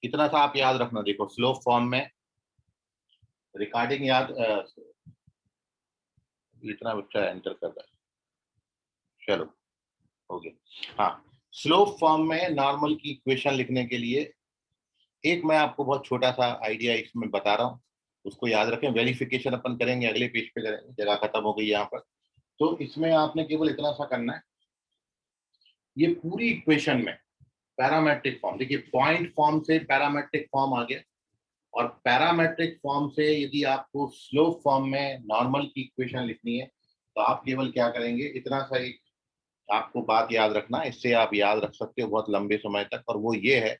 इतना सा आप याद रखना। देखो स्लोप फॉर्म में रिकॉर्डिंग याद इतना बच्चा एंटर कर रहा है, चलो हो गया। हाँ, स्लोप फॉर्म में नॉर्मल की इक्वेशन लिखने के लिए एक मैं आपको बहुत छोटा सा आइडिया इसमें बता रहा हूँ, उसको याद रखें। वेरिफिकेशन अपन करेंगे अगले पेज पे करेंगे, जगह खत्म हो गई यहाँ पर। तो इसमें आपने केवल इतना सा करना है, ये पूरी इक्वेशन में पैरामेट्रिक फॉर्म, देखिए पॉइंट फॉर्म से पैरामेट्रिक फॉर्म आ गया, और पैरामेट्रिक फॉर्म से यदि आपको स्लोप फॉर्म में नॉर्मल की इक्वेशन लिखनी है तो आप केवल क्या करेंगे, इतना सा एक आपको बात याद रखना, इससे आप याद रख सकते हो बहुत लंबे समय तक, और वो ये है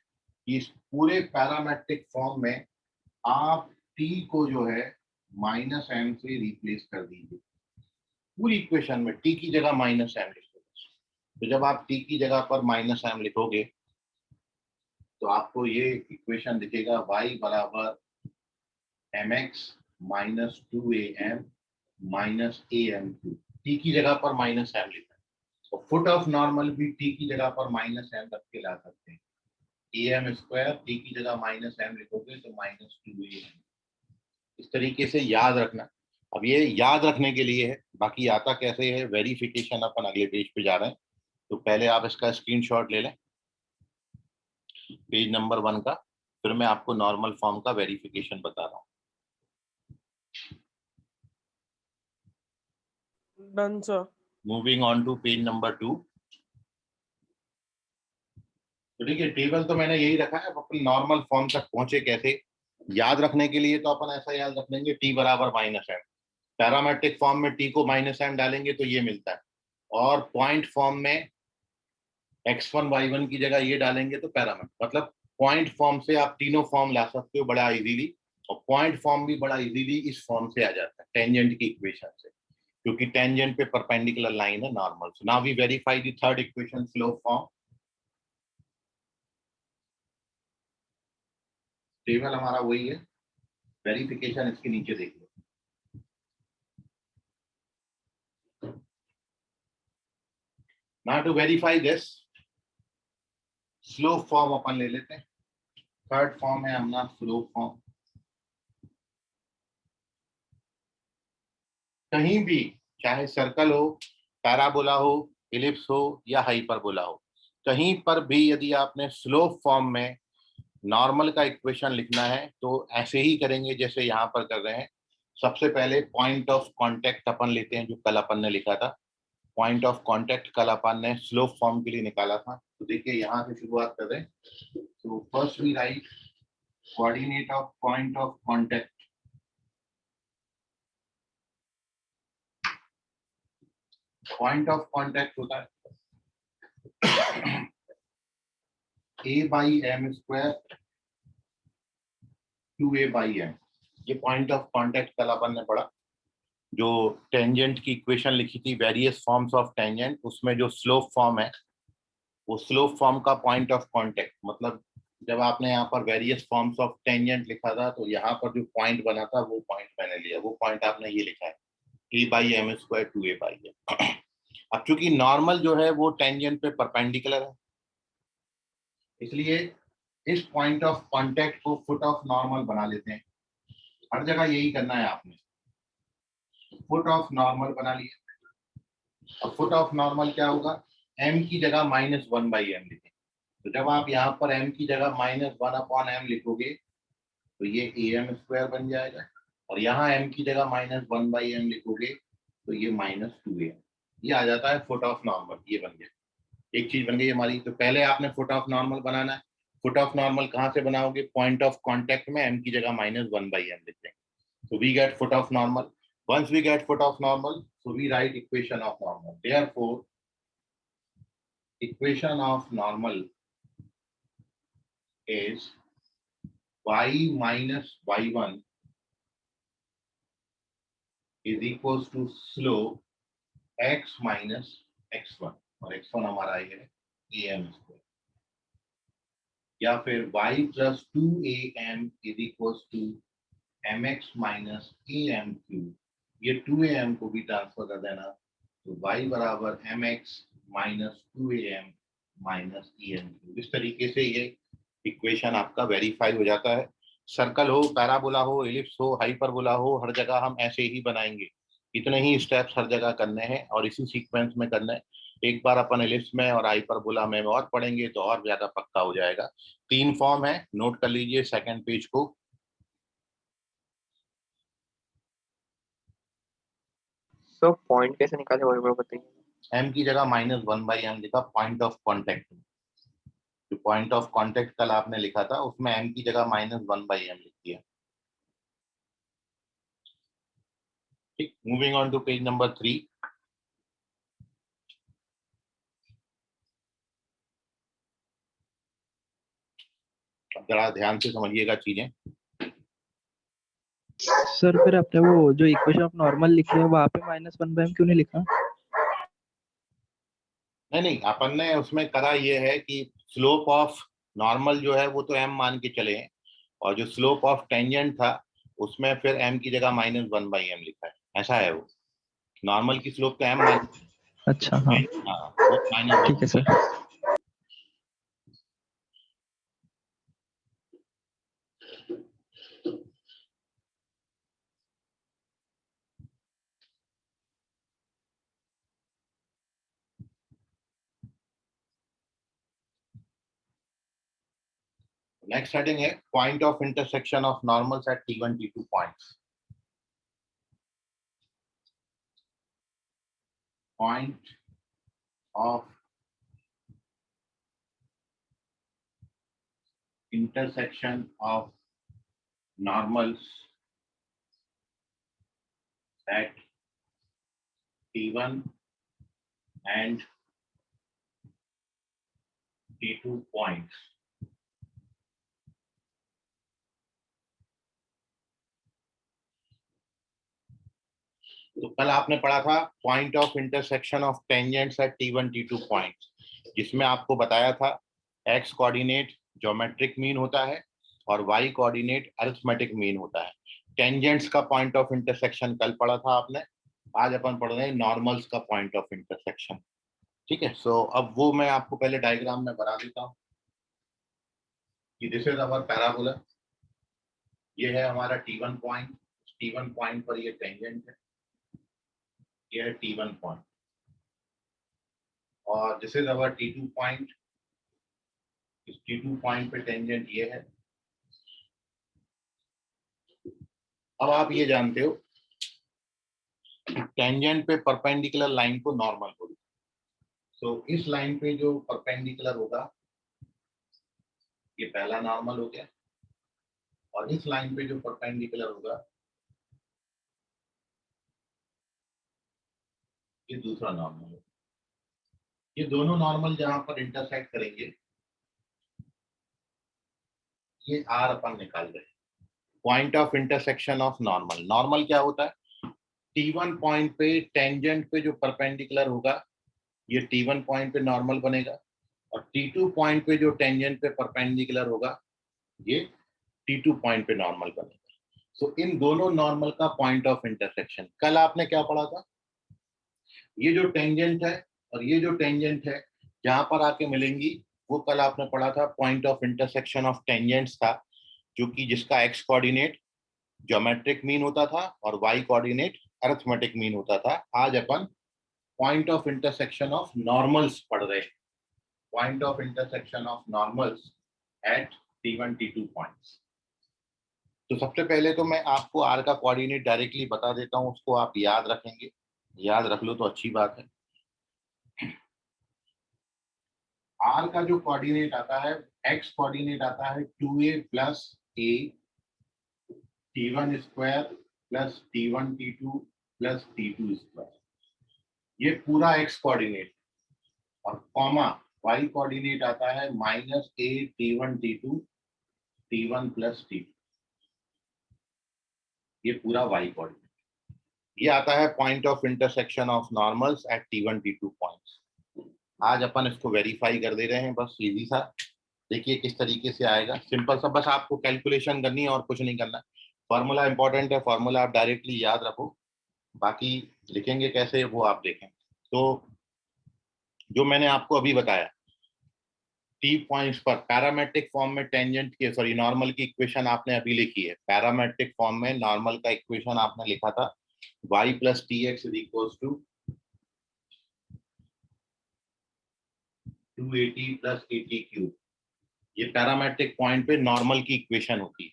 कि इस पूरे पैरामेट्रिक फॉर्म में आप टी को जो है माइनस एम से रिप्लेस कर दीजिए। पूरी इक्वेशन में टी की जगह माइनस एम लिखो। तो जब आप टी की जगह पर माइनस एम लिखोगे तो आपको ये इक्वेशन दिखेगा y बराबर m x minus two a m minus a m q. T की जगह पर माइनस एम लिखा है, तो फुट ऑफ नॉर्मल भी टी की जगह पर माइनस एम रख के ला सकते हैं। ए एम स्क्वायर टी की जगह माइनस एम लिखोगे तो माइनस टू ए एम। इस तरीके से याद रखना। अब ये याद रखने के लिए है, बाकी आता कैसे है वेरिफिकेशन अपन अगले पेज पे जा रहे हैं। तो पहले आप इसका स्क्रीनशॉट ले लें पेज नंबर 1 का, फिर मैं आपको नॉर्मल फॉर्म का वेरिफिकेशन बता रहा हूँ। Done sir. Moving on to page number 2। तो देखिए टेबल तो मैंने यही रखा है, अपन नॉर्मल फॉर्म तक पहुंचे कैसे याद रखने के लिए, तो अपन ऐसा याद रख लेंगे टी बराबर माइनस एम। पैरामेट्रिक फॉर्म में टी को माइनस एम डालेंगे तो ये मिलता है, और पॉइंट फॉर्म में x1 y1 की जगह ये डालेंगे तो पैरामेट्रिक, मतलब पॉइंट फॉर्म से आप तीनों फॉर्म ला सकते हो बड़ा इजीली, और पॉइंट फॉर्म भी बड़ा इजीली इस फॉर्म से आ जाता है टेंजेंट की इक्वेशन से, क्योंकि टेंजेंट पे परपेंडिकुलर लाइन है normal. So now we verify the third equation slope form. Table हमारा वही है, वेरिफिकेशन इसके नीचे देख लो। Now to verify this slope form अपन ले लेते हैं। थर्ड फॉर्म है अपना स्लोप फॉर्म। कहीं भी चाहे सर्कल हो, पैराबोला हो, इलिप्स हो या हाइपरबोला हो, कहीं पर भी यदि आपने स्लोप फॉर्म में नॉर्मल का इक्वेशन लिखना है तो ऐसे ही करेंगे जैसे यहाँ पर कर रहे हैं। सबसे पहले पॉइंट ऑफ कांटेक्ट अपन लेते हैं, जो कल अपन ने लिखा था। पॉइंट ऑफ कांटेक्ट कल अपन ने स्लोप फॉर्म के लिए निकाला था। तो देखिए यहाँ से शुरुआत कर रहे हैं। तो first we write coordinate of point of contact. Point of contact होता है a by m square to a by m. ये पॉइंट ऑफ कांटेक्ट कल अपन ने पढ़ा। जो टेंजेंट की इक्वेशन लिखी थी वेरियस फॉर्म्स ऑफ टेंजेंट, उसमें जो स्लोप फॉर्म है वो स्लोप फॉर्म का पॉइंट ऑफ कांटेक्ट, मतलब जब आपने यहाँ पर वेरियस फॉर्म्स ऑफ टेंजेंट लिखा था तो यहाँ पर जो पॉइंट बना था वो पॉइंट मैंने लिया, वो पॉइंट आपने ये लिखा है a by m square to a by m. अब चूंकि नॉर्मल जो है वो टेंजेंट पे परपेंडिकुलर है, इसलिए इस पॉइंट ऑफ कांटेक्ट को फुट ऑफ नॉर्मल बना लेते हैं। हर जगह यही करना है आपने, फुट ऑफ नॉर्मल बना लिया। अब फुट ऑफ नॉर्मल क्या होगा, m की जगह माइनस वन बाई एम लिखें। तो जब आप यहाँ पर m की जगह माइनस वन अपॉन एम लिखोगे तो ये ए एम स्क्वायर बन जाएगा, और यहाँ m की जगह माइनस वन बाई एम लिखोगे तो ये माइनस टू एम। ये आ जाता है फुट ऑफ नॉर्मल। ये बन गया, एक चीज बन गई हमारी। तो पहले आपने फुट ऑफ नॉर्मल बनाना है। फुट ऑफ नॉर्मल कहाँ से बनाओगे, पॉइंट ऑफ कॉन्टेक्ट में m की जगह माइनस वन बाई एम लिखते हैं। So we get foot of normal. Once we get foot of normal, so we write equation of normal. Therefore, equation of normal is y minus y1 is equals to slope x minus x1, और x1 हमारा ये है am square, या फिर y plus 2am is equals to mx minus am cube. ये 2am को भी transfer कर देना, तो y बराबर mx minus two a m minus e m cube. इस तरीके से ये इक्वेशन आपका वेरीफाई हो जाता है। सर्कल हो, पैराबोला हो, एलिप्स हो, हाइपरबोला हो, हर जगह हम ऐसे ही बनाएंगे। इतने ही स्टेप्स हर जगह करने हैं और इसी सीक्वेंस में करना है। एक बार अपन एलिप्स में और हाइपरबोला में और पढ़ेंगे तो और ज्यादा पक्का हो जाएगा। 3 फॉर्म है, नोट कर लीजिए सेकंड पेज को। सो पॉइंट कैसे निकाले वो एक बार बताइए। एम की जगह -1/m लिखा पॉइंट ऑफ कॉन्टेक्ट। जो पॉइंट ऑफ कॉन्टेक्ट कल आपने लिखा था उसमें एम की जगह -1/m लिख दिया। ठीक, moving on to page number 3। जरा ध्यान से समझिएगा चीजें। सर फिर आपने वो जो इक्वेशन ऑफ नॉर्मल लिखी है वहाँ पे -1/m क्यों नहीं लिखा? नहीं नहीं, अपन ने उसमें करा ये है कि स्लोप ऑफ नॉर्मल जो है वो तो m मान के चले हैं, और जो स्लोप ऑफ टेंजेंट था उसमें फिर m की जगह -1/m लिखा है। ऐसा है वो, नॉर्मल की स्लोप तो m मान। अच्छा हाँ, हाँ, वो ठीक है -1। सर। नेक्स्ट हेडिंग है point of intersection of normals at T1 T2 points. Point of intersection of normals at T1 and T2 points. तो कल आपने पढ़ा था point of intersection of tangents at T1 T2 points, जिसमें आपको बताया था x कोऑर्डिनेट ज्योमेट्रिक मीन होता है और y कोऑर्डिनेट अरिथमेटिक मीन होता है। टेंजेंट्स का पॉइंट ऑफ इंटरसेक्शन कल पढ़ा था आपने। आज अपन पढ़ रहे हैं नॉर्मल्स का पॉइंट ऑफ इंटरसेक्शन। ठीक है, सो अब वो मैं आपको पहले डायग्राम में बना देता हूँ कि दिस इज अवर पैराबोला। ये है हमारा T1 पॉइंट। T1 पॉइंट पर ये टेंजेंट है, ये है T1 पॉइंट, और this is our T2 point. इस T2 पॉइंट पे टेंजेंट ये है। अब आप ये जानते हो टेंजेंट पे परपेंडिकुलर लाइन को नॉर्मल बोलते हैं। सो इस लाइन पे जो परपेंडिकुलर होगा ये पहला नॉर्मल हो गया, और इस लाइन पे जो परपेंडिकुलर होगा ये दूसरा नॉर्मल होगा। ये दोनों नॉर्मल जहां पर इंटरसेक्ट करेंगे ये आर अपन निकाल रहे हैं। Point of intersection of normal. Normal क्या होता है? T1 पॉइंट पे टेंजेंट पे जो परपेंडिकुलर होगा ये T1 पॉइंट पे नॉर्मल बनेगा, और T2 पॉइंट पे जो टेंजेंट पे परपेंडिकुलर होगा ये T2 पॉइंट पे नॉर्मल बनेगा। सो इन दोनों नॉर्मल का पॉइंट ऑफ इंटरसेक्शन कल आपने क्या पढ़ा था? ये जो टेंजेंट है और ये जो टेंजेंट है जहां पर आके मिलेंगी वो कल आपने पढ़ा था point of intersection of tangents था, जो कि जिसका x कोऑर्डिनेट ज्योमेट्रिक मीन होता था और y कोऑर्डिनेट अरिथमेटिक मीन होता था। आज अपन point of intersection of normals पढ़ रहे हैं। Point of intersection of normals at T1 T2 points. तो सबसे पहले तो मैं आपको r का कोऑर्डिनेट डायरेक्टली बता देता हूँ, उसको आप याद रखेंगे। याद रख लो तो अच्छी बात है। r का जो कोऑर्डिनेट आता है, x कोऑर्डिनेट आता है 2a plus a T1 square plus T1 T2 plus T2 square, ये पूरा x कोऑर्डिनेट, और कॉमा y कोऑर्डिनेट आता है -a T1 T2 T1 plus T2, ये पूरा y कोऑर्डिनेट। ये आता है point of intersection of normals at T1 T2 points. आज अपन इसको वेरीफाई कर दे रहे हैं, बस इजी सा। देखिए किस तरीके से आएगा, सिंपल सा, बस आपको कैलकुलेशन करनी है और कुछ नहीं करना। फॉर्मूला इंपॉर्टेंट है, फॉर्मूला आप डायरेक्टली याद रखो, बाकी लिखेंगे कैसे वो आप देखें। तो जो मैंने आपको अभी बताया टी पॉइंट्स पर पैरामेट्रिक फॉर्म में टेंजेंट की सॉरी नॉर्मल की इक्वेशन आपने अभी लिखी है। पैरामेट्रिक फॉर्म में नॉर्मल का इक्वेशन आपने लिखा था y plus t x is equal to 280 plus 80 cube. ये पैरामेट्रिक पॉइंट पे नॉर्मल की इक्वेशन होती है।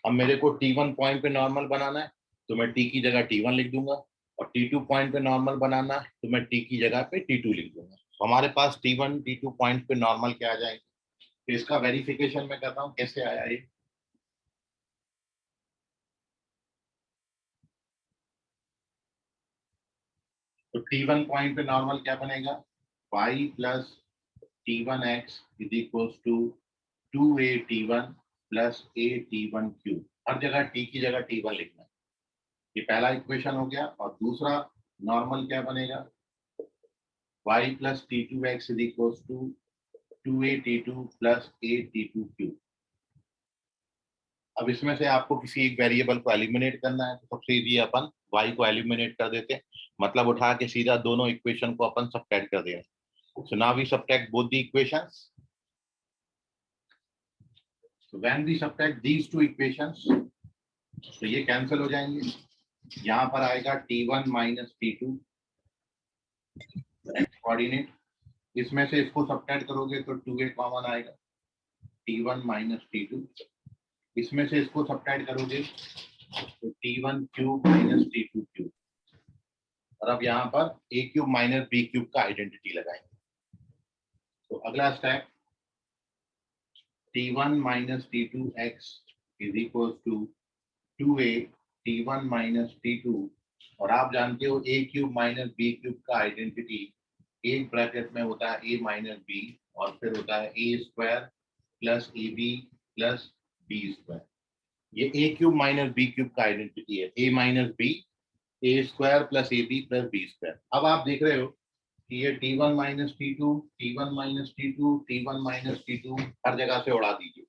अब मेरे को T1 पॉइंट पे नॉर्मल बनाना है तो मैं T की जगह T1 लिख दूंगा, और T2 पॉइंट पे नॉर्मल बनाना है तो मैं T की जगह पे T2 लिख दूंगा। तो हमारे पास T1 T2 पॉइंट पे नॉर्मल क्या आ जाएंगे। तो इसका वेरिफिकेशन मैं करता हूँ कैसे आया ये। तो T1 पॉइंट पे नॉर्मल क्या बनेगा, y plus T1x is equal to 2a T1 plus a T1 cube. हर जगह T की जगह T1 लिखना है। ये पहला इक्वेशन हो गया। और दूसरा नॉर्मल क्या बनेगा, y plus T2x is equal to 2a T2 plus a T2 cube. अब इसमें से आपको किसी एक वेरिएबल को एलिमिनेट करना है, तो सबसे इजी अपन y को एलिमिनेट कर देते हैं, मतलब उठा के सीधा दोनों इक्वेशन को अपन सबट्रैक्ट कर देंगे। So now we subtract both the equations. So when we subtract these two equations, तो ये कैंसिल हो जाएंगे। यहाँ पर आएगा T1 minus T2 x coordinate. इसमें से इसको सबट्रैक्ट करोगे तो 2a कॉमन आएगा, T1 माइनस T2। इसमें से इसको सबट्रैक्ट करोगे तो T1 cube minus T2 cube. और अब यहाँ पर a cube minus b cube का आइडेंटिटी लगाएंगे। तो अगला step T1 minus T2x is equal to 2a T1 minus T2। और आप जानते हो a cube minus b cube का आइडेंटिटी एक ब्रैकेट में होता है a माइनस b, और फिर होता है a square plus ab plus b square. ये a cube minus b cube का आइडेंटिटी है a minus b, a square plus ab plus b square. अब आप देख रहे हो कि ये T1 minus T2 T1 minus T2 T1 minus T2 हर जगह से उड़ा दीजिए।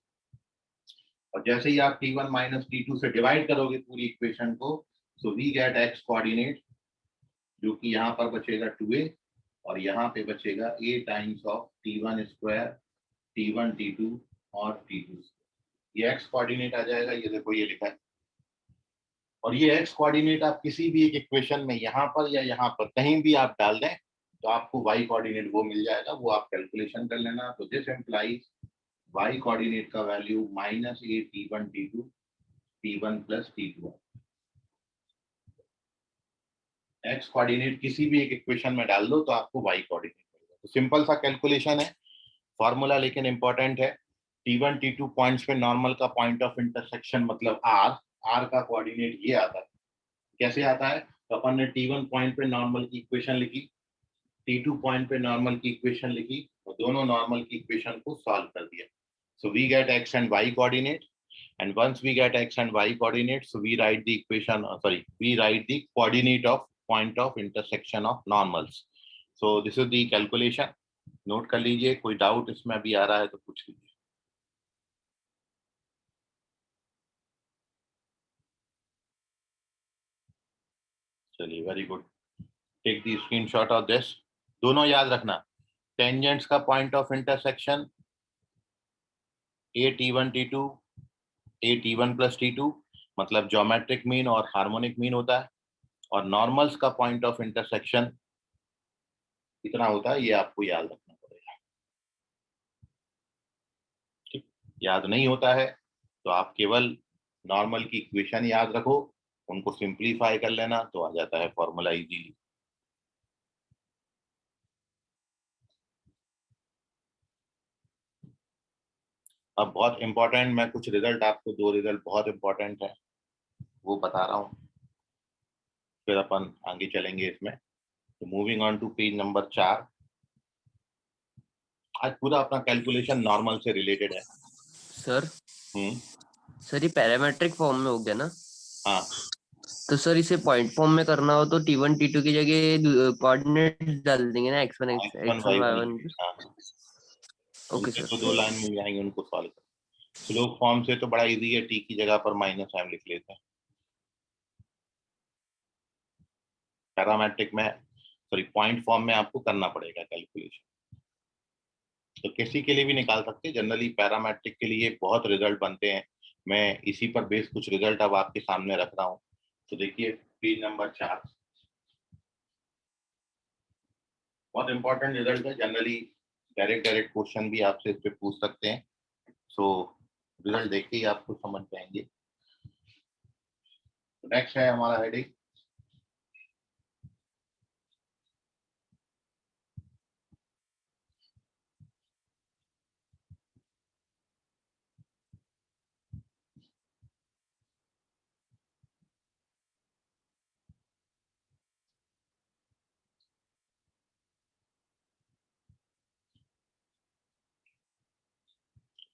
और जैसे ही आप T1 माइनस T2 से डिवाइड करोगे पूरी इक्वेशन को, so we get x coordinate, जो कि यहाँ पर बचेगा 2a और यहाँ पे बचेगा a times of T1 square T1 T2 और T2। ये x कोऑर्डिनेट आ जाएगा, ये देखो ये लिखा है। और ये x कोऑर्डिनेट आप किसी भी एक इक्वेशन में यहाँ पर या यहाँ पर कहीं भी आप डाल दें तो आपको y कोऑर्डिनेट वो मिल जाएगा, वो आप कैलकुलेशन कर लेना। तो दिस इम्प्लाइज y कोऑर्डिनेट का value minus a T1 T2 T1 plus T2। x coordinate किसी भी एक इक्वेशन में डाल दो तो आपको y कोऑर्डिनेट मिलेगा। तो सिंपल सा कैलकुलेशन है, फॉर्मूला लेकिन इंपॉर्टेंट है। T1 T2 पॉइंट्स पे नॉर्मल का पॉइंट ऑफ इंटरसेक्शन मतलब r का कोऑर्डिनेट ये आता है। कैसे आता है, तो अपन ने T1 पॉइंट पे नॉर्मल की इक्वेशन लिखी, T2 पॉइंट पे नॉर्मल की इक्वेशन लिखी, और दोनों नॉर्मल की इक्वेशन को सॉल्व कर दिया। So we get x and y coordinate, and once we get x and y coordinates, so we write the equation, we write the coordinate of point of intersection of normals. So this is the calculation. Note कर लीजिए, कोई doubt इसमें अभी आ रहा है तो पूछ लीजिए। चलिए, very good. Take the screenshot of this. दोनों याद रखना, टेंजेंट्स का point of intersection a T1 T2 a T1 plus T2 मतलब ज्योमेट्रिक मीन और हार्मोनिक मीन होता है, और नॉर्मल्स का पॉइंट ऑफ इंटरसेक्शन कितना होता है ये आपको याद रखना पड़ेगा। ठीक, याद नहीं होता है तो आप केवल नॉर्मल की इक्वेशन याद रखो, उनको सिंप्लीफाई कर लेना तो आ जाता है फॉर्मूला इजीली। अब बहुत इंपॉर्टेंट, मैं कुछ रिजल्ट आपको, दो रिजल्ट बहुत इंपॉर्टेंट है वो बता रहा हूँ, फिर अपन आगे चलेंगे इसमें। तो moving on to page number 4। आज पूरा अपना कैलकुलेशन नॉर्मल से रिलेटेड है। सर हम्म, सर ये पैरामेट्रिक फॉर्म में हो गया ना? हाँ, तो सर इसे पॉइंट फॉर्म में करना हो तो T1 T2 की जगह कोऑर्डिनेट डाल देंगे ना, x1 x1 x1 y1। y1। हाँ, ओके उनसे सर। तो दो लाइन मिल जाएंगे, उनको सॉल्व कर। स्लोप फॉर्म से तो बड़ा इजी है, टी की जगह पर माइनस m लिख लेते हैं। पैरामेट्रिक में, सॉरी पॉइंट फॉर्म में आपको करना पड़ेगा कैलकुलेशन। तो किसी के लिए भी निकाल सकते हैं, जनरली पैरामेट्रिक के लिए बहुत रिजल्ट बनते हैं। मैं इसी पर बेस कुछ रिजल्ट अब आपके सामने रख रहा हूँ। तो देखिए पेज नंबर 4, बहुत इंपॉर्टेंट रिजल्ट है। जनरली डायरेक्ट क्वेश्चन भी आपसे इस पे पूछ सकते हैं। सो रिजल्ट देख के ही आपको समझ पाएंगे। नेक्स्ट है हमारा हेडिंग,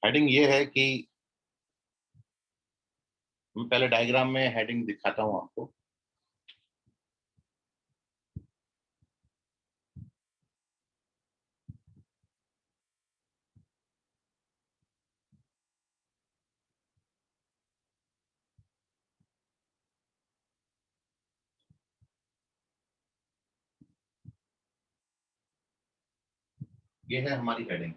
हेडिंग ये है कि मैं पहले डायग्राम में हेडिंग दिखाता हूँ आपको। ये है हमारी हेडिंग।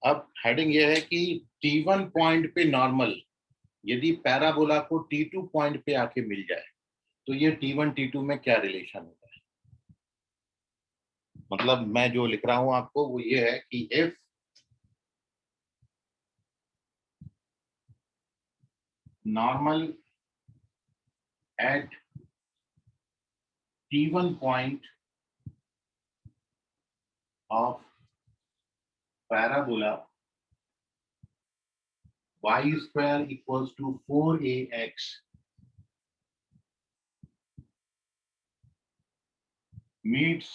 अब हेडिंग ये है कि T1 पॉइंट पे नॉर्मल यदि पैराबोला को T2 पॉइंट पे आके मिल जाए तो ये T1 T2 में क्या रिलेशन होता है। मतलब मैं जो लिख रहा हूं आपको वो ये है कि if normal at T1 point of parabola y square equals to 4ax meets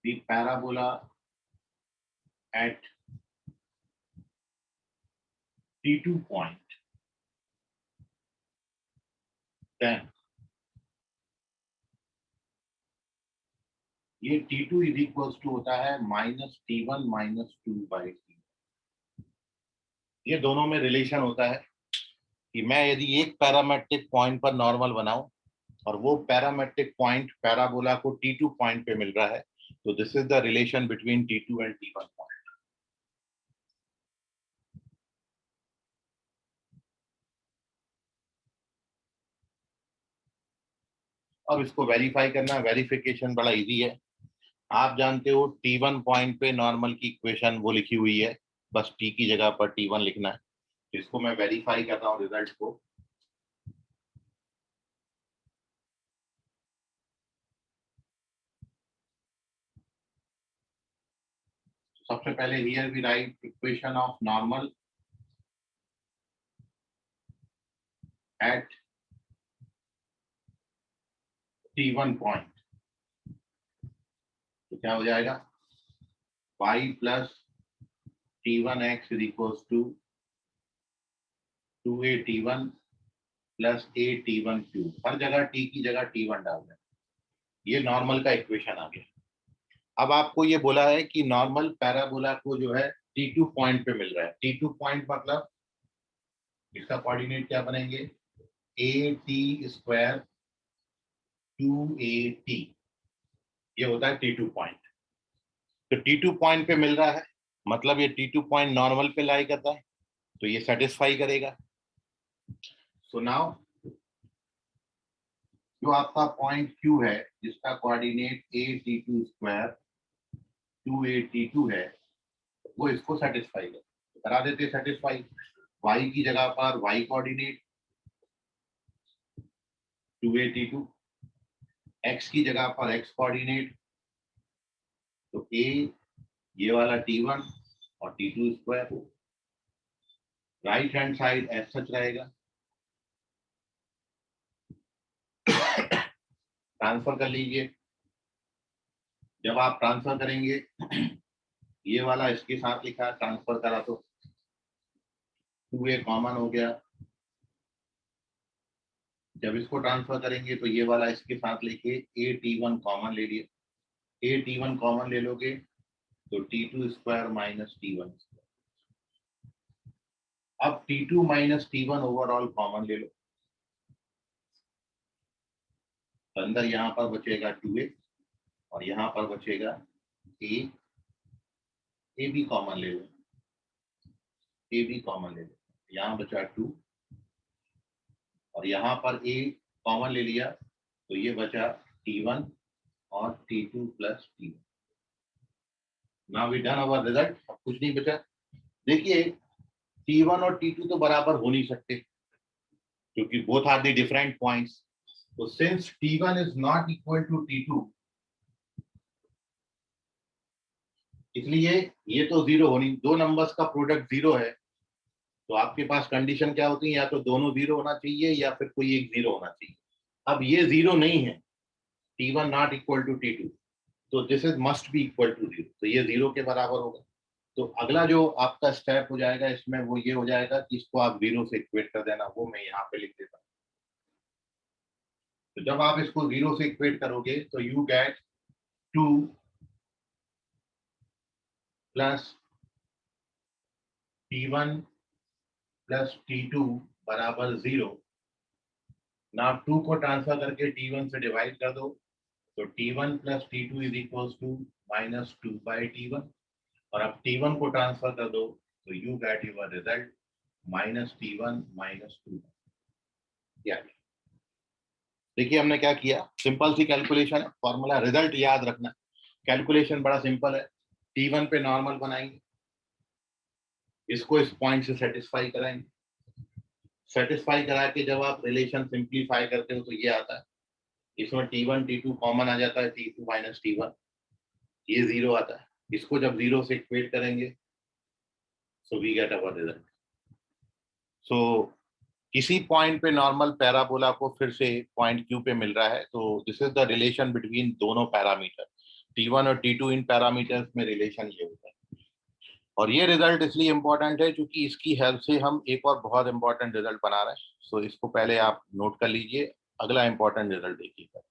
the parabola at T2 point, then ये T2 इज इक्वल्स टू होता है -T1 -2/T। ये दोनों में रिलेशन होता है कि मैं यदि एक पैरामेट्रिक पॉइंट पर नॉर्मल बनाऊं और वो पैरामेट्रिक पॉइंट पैराबोला को T2 पॉइंट पे मिल रहा है, तो this is the relation between T2 and T1 point. अब इसको वेरीफाई करना, वेरिफिकेशन बड़ा इजी है। आप जानते हो T1 पॉइंट पे नॉर्मल की इक्वेशन वो लिखी हुई है, बस T की जगह पर T1 लिखना है। इसको मैं वेरीफाई कर रहा हूँ रिजल्ट को। सबसे पहले here we write equation of normal at T1 point. तो क्या हो जाएगा, y plus T1x is equals to 2a T1 plus a T1 cube. हर जगह T की जगह T1 डाल दें। ये नॉर्मल का इक्वेशन आ गया। अब आपको ये बोला है कि नॉर्मल पैराबोला को जो है T2 पॉइंट पे मिल रहा है। T2 पॉइंट मतलब इसका कोऑर्डिनेट क्या बनेंगे, at² 2at, ये होता है T2 पॉइंट। तो T2 पॉइंट पे मिल रहा है मतलब ये T2 पॉइंट नॉर्मल पे लाई करता है, तो ये सेटिस्फाई करेगा। सो नाउ जो आपका पॉइंट Q है जिसका कोऑर्डिनेट at² 2at2 है, वो इसको सेटिस्फाई करा देते, सेटिस्फाई। y की जगह पर y कोऑर्डिनेट 2at2, x की जगह पर x कोऑर्डिनेट, तो a ये वाला T1 और T2 square. Right hand side as such रहेगा, ट्रांसफर कर लीजिए। जब आप ट्रांसफर करेंगे ये वाला इसके साथ लिखा, ट्रांसफर करा तो 2a कॉमन हो गया। जब इसको ट्रांसफर करेंगे तो ये वाला इसके साथ लेके a T1 कॉमन ले लिए। a T1 कॉमन ले लोगे तो T2 स्क्वायर माइनस T1। अब T2 minus T1 overall common ले लो, तो अंदर यहाँ पर बचेगा 2a और यहाँ पर बचेगा a भी कॉमन ले लो, a भी कॉमन ले लो, यहाँ बचा 2 और यहाँ पर a कॉमन ले लिया तो ये बचा t1 और t2 plus t1। Now we done our result. अब कुछ नहीं बचा। देखिए t1 और t2 तो बराबर हो नहीं सकते क्योंकि both are the different points. तो since t1 is not equal to t2, इसलिए ये तो जीरो होनी, दो नंबर्स का प्रोडक्ट जीरो है तो आपके पास कंडीशन क्या होती है, या तो दोनों जीरो होना चाहिए या फिर कोई एक जीरो होना चाहिए। अब ये जीरो नहीं है, t1 not equal to t2, तो this is must be equal to zero, तो ये जीरो के बराबर होगा। तो अगला जो आपका स्टेप हो जाएगा इसमें वो ये हो जाएगा कि इसको आप जीरो से इक्वेट कर देना, वो मैं यहाँ पे लिख देता हूँ। तो जब आप इसको जीरो से इक्वेट करोगे तो you gate 2 plus t1 plus t2 बराबर जीरो। ना 2 को ट्रांसफर करके t1 से डिवाइड कर दो तो t1 plus t2 is equal to minus 2 by t1 और अब t1 को ट्रांसफर कर दो तो you get your result minus t1 minus 2। देखिए हमने क्या किया, सिंपल सी कैलकुलेशन है, फॉर्मूला रिजल्ट याद रखना। कैलकुलेशन बड़ा सिंपल है, t1 पे नॉर्मल बनाएंगे, इसको इस पॉइंट से सेटिस्फाई कराएंगे, सेटिस्फाई करा के जब आप रिलेशन सिंप्लीफाई करते हो तो ये आता है, इसमें t1 t2 कॉमन आ जाता है, t2 माइनस t1, ये जीरो आता है। इसको जब जीरो से इक्वेट करेंगे so we get our result. So किसी पॉइंट पे नॉर्मल पैराबोला को फिर से पॉइंट क्यू पे मिल रहा है, तो this is the relation between दोनों पैरामीटर t1 और t2। इन पैरामीटर्स में रिलेशन ये होता है और ये रिजल्ट इसलिए इंपॉर्टेंट है क्योंकि इसकी हेल्प से हम एक और बहुत इंपॉर्टेंट रिजल्ट बना रहे हैं। सो इसको पहले आप नोट कर लीजिए, अगला इंपॉर्टेंट रिजल्ट देखिएगा।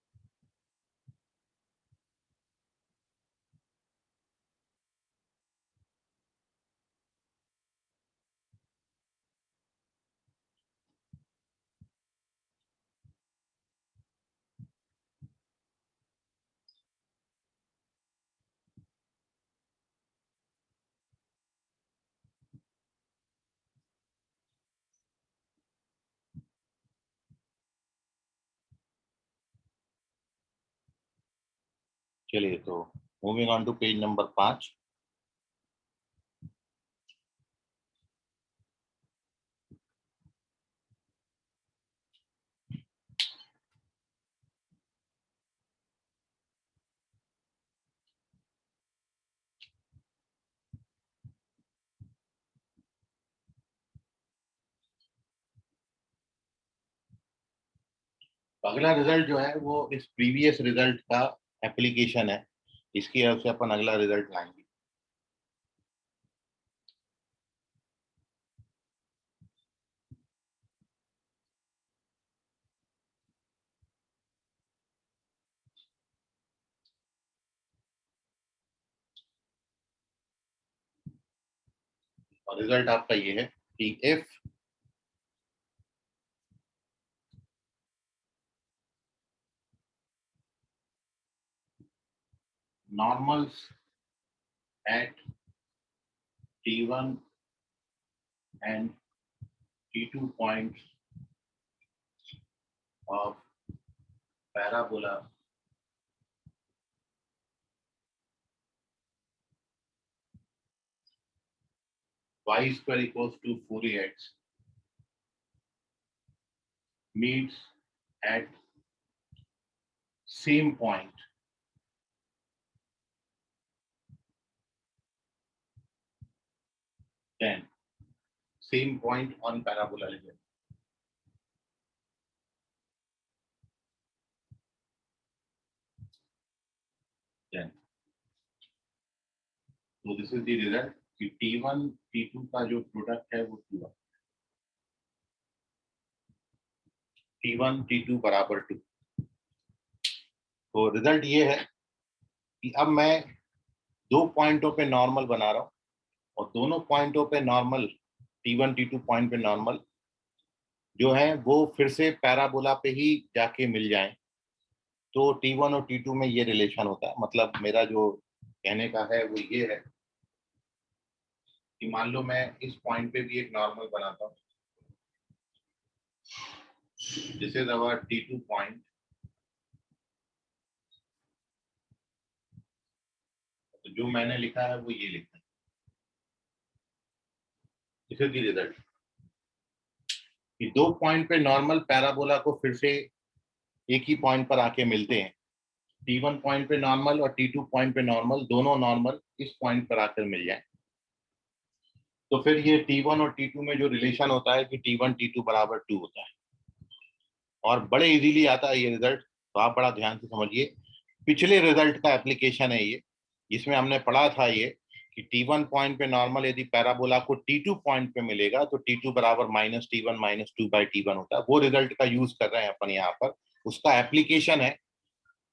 चलिए तो moving on to page number 5। अगला रिजल्ट जो है वो इस प्रीवियस रिजल्ट का एप्लीकेशन है, इसकी हेल्प से अपन अगला रिजल्ट लाएंगे। और रिजल्ट आपका ये है कि if normals at t1 and t2 points of parabola y square equals to 4ax meets at same point then same point on parabola legend. Then so this is the result कि t1 t2 का जो product है वो t1 t2 बराबर 2। तो result ये है कि अब मैं दो पॉइंटों पे नॉर्मल बना रहा हूँ और दोनों पॉइंटों पे नॉर्मल t1 t2 पॉइंट पे नॉर्मल जो है वो फिर से पैराबोला पे ही जाके मिल जाएं। तो T1 और T2 में ये रिलेशन होता है। मतलब मेरा जो कहने का है वो ये है कि मान लो मैं इस पॉइंट पे भी एक नॉर्मल बनाता हूँ, this is our T2 point, तो जो मैंने लिखा है वो ये लिखा है, दिस इज द रिजल्ट। कि दो पॉइंट पे नॉर्मल पैराबोला को फिर से एक ही पॉइंट पर आके मिलते हैं, T1 पॉइंट पे नॉर्मल और T2 पॉइंट पे नॉर्मल, दोनों नॉर्मल इस पॉइंट पर आकर मिल जाए, तो फिर ये T1 और T2 में जो रिलेशन होता है कि T1 T2 बराबर 2 होता है। और बड़े इजीली आता है ये रिजल्ट, तो आप बड़ा ध्यान से समझिए। पिछले रिजल्ट का एप्लीकेशन है ये, जिसमें हमने पढ़ा था ये कि T1 पॉइंट पे नॉर्मल यदि पैराबोला को T2 पॉइंट पे मिलेगा तो T2 बराबर -T1 -2/T1 होता है। वो रिजल्ट का यूज कर रहे हैं अपन यहाँ पर, उसका एप्लीकेशन है।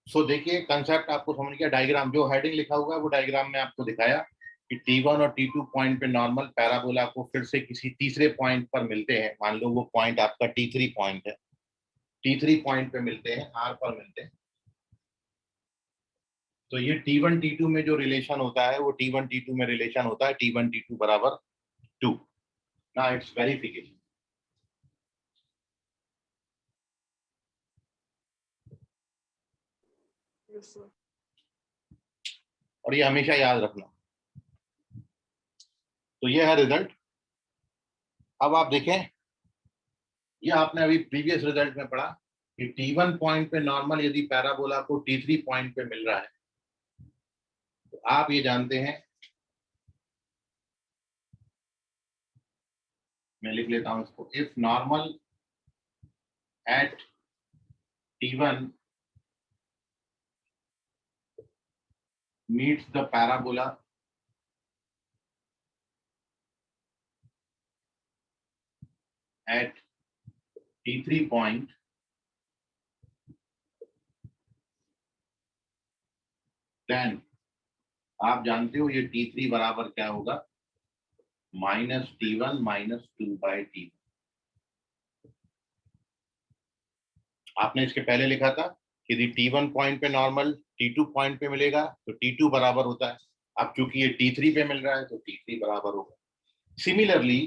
सो देखिए कंसेप्ट आपको समझ गया। डायग्राम जो हेडिंग लिखा हुआ है वो डायग्राम में आपको दिखाया कि T1 और T2 पॉइंट पे नॉर्मल पैराबोला को फिर से किसी तीसरे पॉइंट पर मिलते हैं। मान लो वो पॉइंट आपका T3 पॉइंट है, T3 पॉइंट पे मिलते हैं, R पर मिलते हैं, तो ये T1 T2 में जो रिलेशन होता है वो T1 T2 में रिलेशन होता है T1 T2 बराबर 2। ना इट्स वेरिफिकेशन। और ये हमेशा याद रखना। तो ये है रिजल्ट। अब आप देखें, ये आपने अभी प्रीवियस रिजल्ट में पढ़ा कि T1 पॉइंट पे नॉर्मल यदि पैराबोला को T3 पॉइंट पे मिल रहा है, तो आप ये जानते हैं, मैं लिख लेता हूं इसको, if normal at T1 meets the parabola at T3 point, then आप जानते हो ये T3 बराबर क्या होगा, -T1 -2/T1। आपने इसके पहले लिखा था कि यदि T1 पॉइंट पे नॉर्मल T2 पॉइंट पे मिलेगा तो T2 बराबर होता है। अब चूंकि ये T3 पे मिल रहा है तो T3 बराबर होगा। सिमिलरली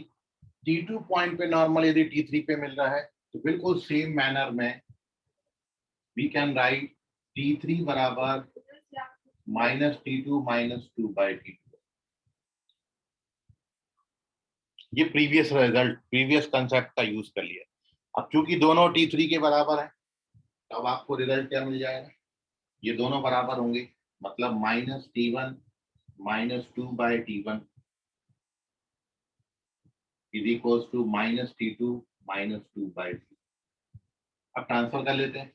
T2 पॉइंट पे नॉर्मल यदि T3 पे मिल रहा है तो बिल्कुल सेम मैनर में वी कैन राइट T3 बराबर -T2 -2/T2। ये प्रीवियस रिजल्ट, प्रीवियस कंसेप्ट का यूज कर लिया। अब चूंकि दोनों T3 के बराबर है, तब आपको रिजल्ट क्या मिल जाएगा, ये दोनों बराबर होंगे, मतलब -T1 -2/T1 is equal to -T2 -2/T। अब ट्रांसफर कर लेते हैं,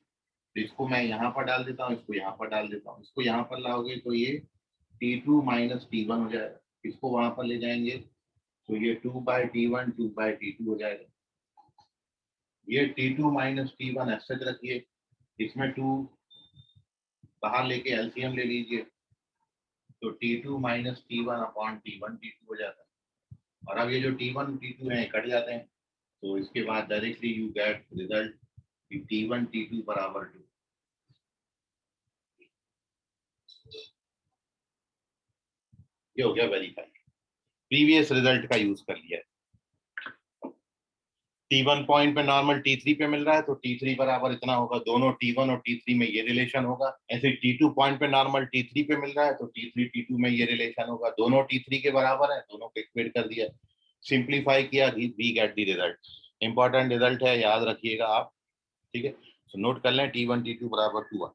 तो इसको मैं यहाँ पर डाल देता हूँ, इसको यहाँ पर डाल देता हूँ। इसको यहाँ पर लाओगे तो ये T2 -T1 हो जाएगा, इसको वहां पर ले जाएंगे तो ये 2/T1 2/T2 हो जाएगा। ये T2 -T1 ऐसे रखिए, इसमें 2 बाहर लेके एलसीएम ले लीजिए, तो T2 -T1 upon T1 T2 हो जाता है। और अब ये जो T1 T2 है कट जाते हैं, तो इसके बाद directly you get result T1 T2 बराबर 2। ये हो गया वेरीफाई, प्रीवियस रिजल्ट का यूज कर लिया। T1 पॉइंट पे नॉर्मल T3 पे मिल रहा है तो T3 बराबर इतना होगा, दोनों T1 और T3 में ये रिलेशन होगा। ऐसे T2 पॉइंट पे नॉर्मल T3 पे मिल रहा है तो T3 T2 में ये रिलेशन होगा, दोनों T3 के बराबर है, दोनों को इक्वेट कर दिया, सिंप्लीफाई किया, we get the result. Important result है, याद रखिएगा आप, ठीक है। तो नोट कर लें T1 T2 बराबर 2।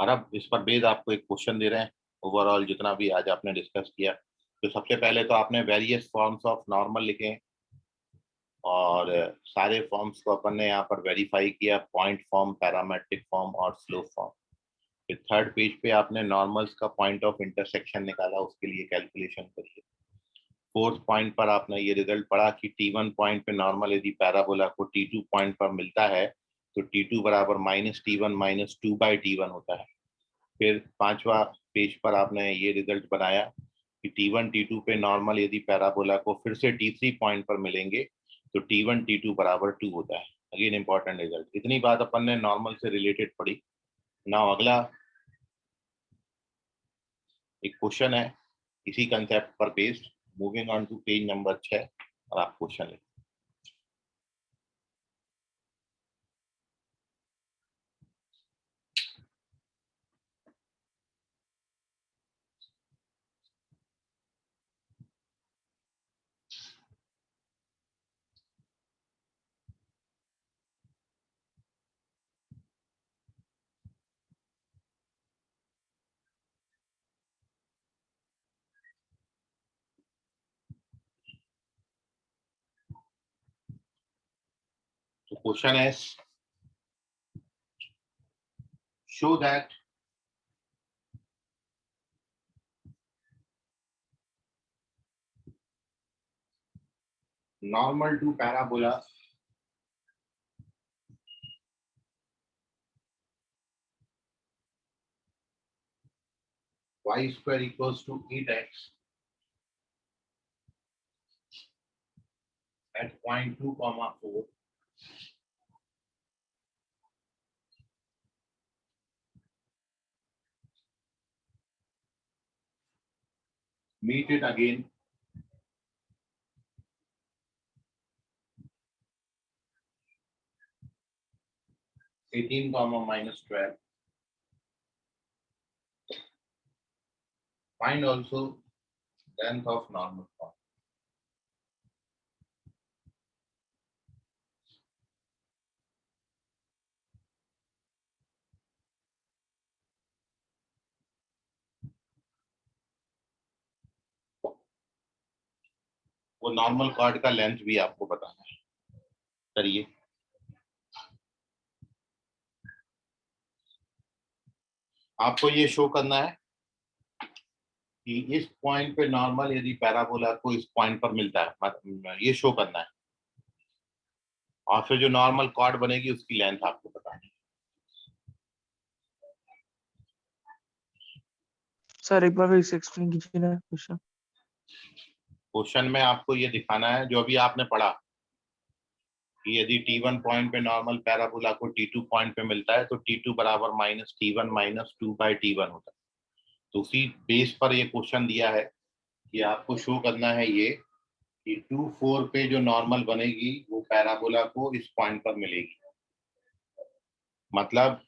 और अब इस पर बेस आपको एक क्वेश्चन दे रहे हैं, ओवरऑल जितना भी आज आपने डिस्कस किया। तो सबसे पहले तो आपने वेरियस फॉर्म्स ऑफ नॉर्मल लिखे हैं, और सारे फॉर्म्स को अपन ने यहाँ पर वेरीफाई किया, पॉइंट फॉर्म, पैरामेट्रिक फॉर्म और स्लोप फॉर्म। फिर थर्ड पेज पे आपने नॉर्मल्स का पॉइंट ऑफ इंटरसेक्शन निकाला, उसके लिए कैलकुलेशन करिए। फोर्थ पॉइंट पर आपने ये रिजल्ट पढ़ा कि T1 पॉइंट पे नॉर्मल यदि पैराबोला को T2 पॉइंट पर मिलता है तो T2 बराबर -T1 -2/T1 होता है। फिर 5वां पेज पर आपने ये रिजल्ट बनाया कि T1 T2 पे नॉर्मल यदि पैराबोला को फिर से T3 पॉइंट पर मिलेंगे तो T1 T2 बराबर 2 होता है। Again important result. इतनी बात अपन ने नॉर्मल से रिलेटेड पढ़ी। नाउ अगला एक क्वेश्चन है इसी कंसेप्ट पर based. Moving on to page number 6 और आप क्वेश्चन लिखें। तो क्वेश्चन है show that normal to parabola y square equals to 8x at point 2 comma 4 meet it again (18, minus 12). Find also length of normal form. वो normal cord का length भी आपको बताना है। करिए। आपको ये शो करना है कि इस पॉइंट पे नॉर्मल यदि पैराबोला को इस पॉइंट पर मिलता है, मतलब ये शो करना है। और फिर जो नॉर्मल कॉर्ड बनेगी उसकी लेंथ आपको बतानी है। सर एक बार फिर एक्सप्लेन कीजिए ना क्वेश्चन। क्वेश्चन में आपको ये दिखाना है जो अभी आपने पढ़ा कि यदि T1 पॉइंट पे नॉर्मल पैराबोला को T2 पॉइंट पे मिलता है तो T2 बराबर माइनस T1 माइनस 2/T1 होता है। तो उसी बेस पर ये क्वेश्चन दिया है कि आपको शो करना है ये कि 2, 4 पे जो नॉर्मल बनेगी वो पैराबोला को इस पॉइंट पर मिलेगी। मतलब